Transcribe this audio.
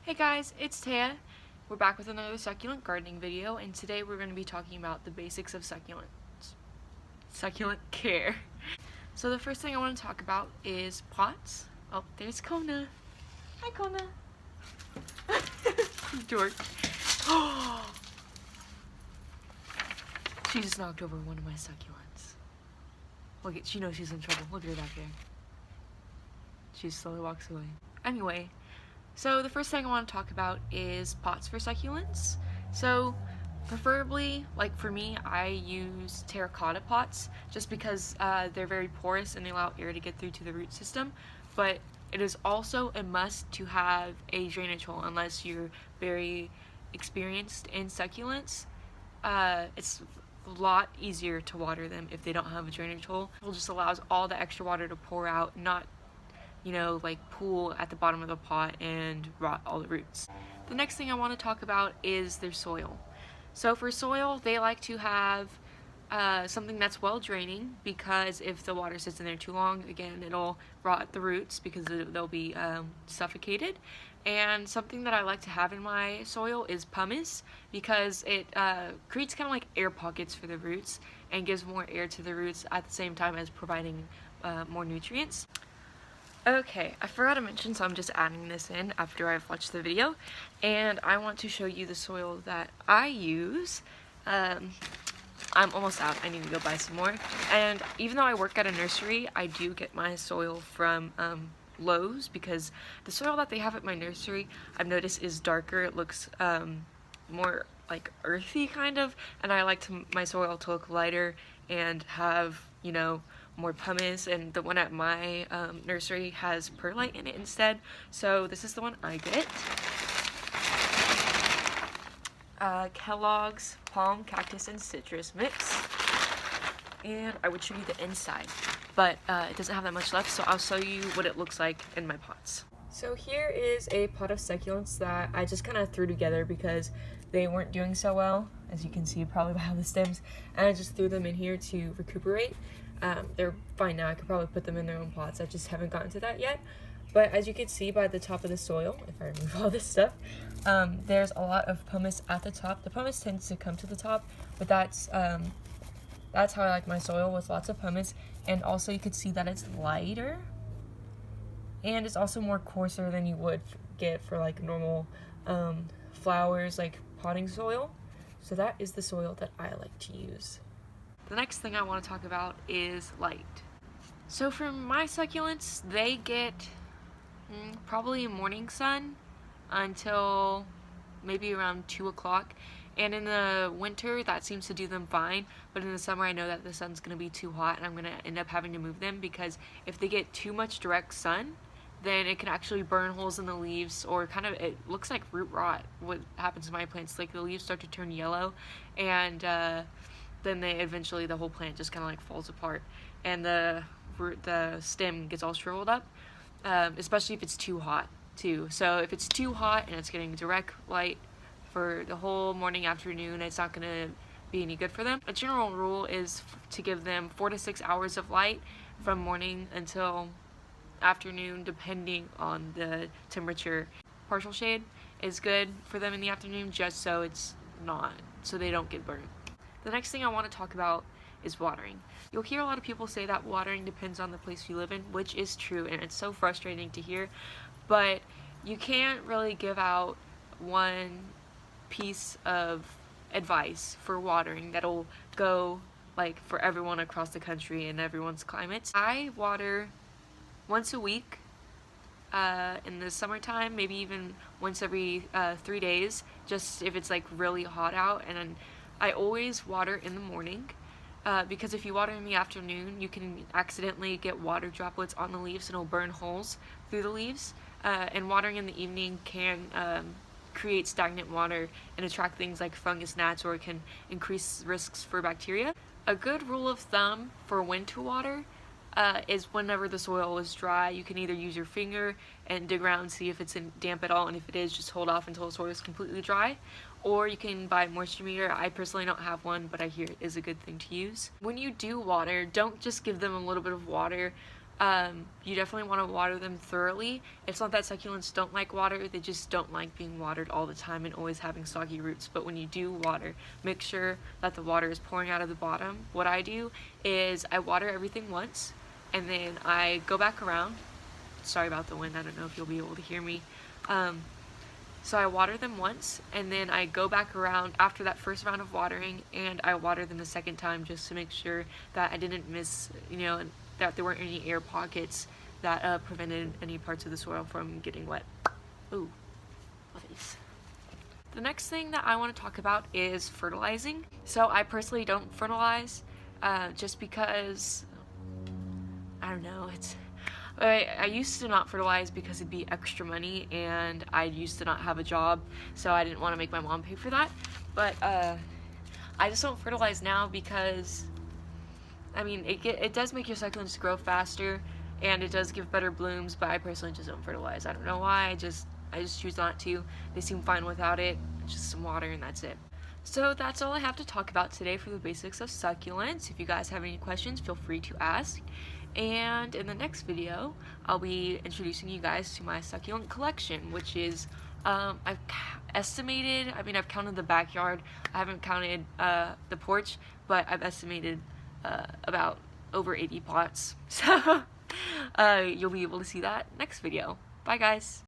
Hey guys, it's Taya. We're back with another succulent gardening video, and today we're going to be talking about the basics of succulent care. So the first thing I want to talk about is pots. Oh, there's Kona. Hi Kona. Dork. She just knocked over one of my succulents. Look, she knows she's in trouble. Look at her back there. She slowly walks away. Anyway, so the first thing I want to talk about is pots for succulents. So preferably, like for me, I use terracotta pots just because they're very porous and they allow air to get through to the root system. But it is also a must to have a drainage hole unless you're very experienced in succulents. It's a lot easier to water them if they don't have a drainage hole. It just allows all the extra water to pour out, not like pool at the bottom of the pot and rot all the roots. The next thing I want to talk about is their soil. So for soil, they like to have something that's well draining, because if the water sits in there too long, again, it'll rot the roots because they'll be suffocated. And something that I like to have in my soil is pumice, because it creates kind of like air pockets for the roots and gives more air to the roots at the same time as providing more nutrients. Okay, I forgot to mention, so I'm just adding this in after I've watched the video, and I want to show you the soil that I use. I'm almost out. I need to go buy some more. And even though I work at a nursery, I do get my soil from Lowe's, because the soil that they have at my nursery, I've noticed, is darker. It looks more like earthy kind of, and I like my soil to look lighter and have, more pumice, and the one at my nursery has perlite in it instead, so this is the one I get. Kellogg's Palm, Cactus, and Citrus Mix, and I would show you the inside, but it doesn't have that much left, so I'll show you what it looks like in my pots. So here is a pot of succulents that I just kind of threw together because they weren't doing so well, as you can see probably by the stems, and I just threw them in here to recuperate. They're fine now. I could probably put them in their own pots. I just haven't gotten to that yet. But as you can see by the top of the soil, if I remove all this stuff, there's a lot of pumice at the top. The pumice tends to come to the top, but that's how I like my soil, with lots of pumice. And also you could see that it's lighter, and it's also more coarser than you would get for like normal flowers, like potting soil. So that is the soil that I like to use. The next thing I want to talk about is light. So for my succulents, they get probably morning sun until maybe around 2 o'clock. And in the winter, that seems to do them fine. But in the summer, I know that the sun's going to be too hot, and I'm going to end up having to move them, because if they get too much direct sun, then it can actually burn holes in the leaves, or it looks like root rot. What happens to my plants, like the leaves start to turn yellow, and then the whole plant just kind of like falls apart, and the stem gets all shriveled up, especially if it's too hot too. So if it's too hot and it's getting direct light for the whole morning, afternoon, it's not going to be any good for them. A general rule is to give them 4 to 6 hours of light from morning until afternoon, depending on the temperature. Partial shade is good for them in the afternoon, just so they don't get burned. The next thing I want to talk about is watering. You'll hear a lot of people say that watering depends on the place you live in, which is true, and it's so frustrating to hear, but you can't really give out one piece of advice for watering that'll go like for everyone across the country and everyone's climates. I water once a week in the summertime, maybe even once every 3 days, just if it's like really hot out. And I always water in the morning, because if you water in the afternoon, you can accidentally get water droplets on the leaves and it'll burn holes through the leaves. And watering in the evening can create stagnant water and attract things like fungus gnats, or it can increase risks for bacteria. A good rule of thumb for when to water is whenever the soil is dry. You can either use your finger and dig around and see if it's damp at all, and if it is, just hold off until the soil is completely dry. Or you can buy a moisture meter. I personally don't have one, but I hear it is a good thing to use. When you do water, don't just give them a little bit of water You definitely want to water them thoroughly. It's not that succulents don't like water, they just don't like being watered all the time and always having soggy roots. But when you do water, make sure that the water is pouring out of the bottom. What I do is I water everything once, and then I go back around. Sorry about the wind, I don't know if you'll be able to hear me. So I water them once, and then I go back around after that first round of watering, and I water them a second time just to make sure that I didn't miss, that there weren't any air pockets that prevented any parts of the soil from getting wet. Ooh, love these. The next thing that I want to talk about is fertilizing. So I personally don't fertilize, just because, I don't know, I used to not fertilize because it'd be extra money, and I used to not have a job, so I didn't want to make my mom pay for that. But I just don't fertilize now because, I mean, it does make your succulents grow faster, and it does give better blooms, but I personally just don't fertilize. I don't know why, I just choose not to. They seem fine without it, just some water and that's it. So that's all I have to talk about today for the basics of succulents. If you guys have any questions, feel free to ask. And in the next video, I'll be introducing you guys to my succulent collection, which is, I've estimated, I've counted the backyard, I haven't counted the porch, but I've estimated about over 80 pots. So you'll be able to see that next video. Bye guys!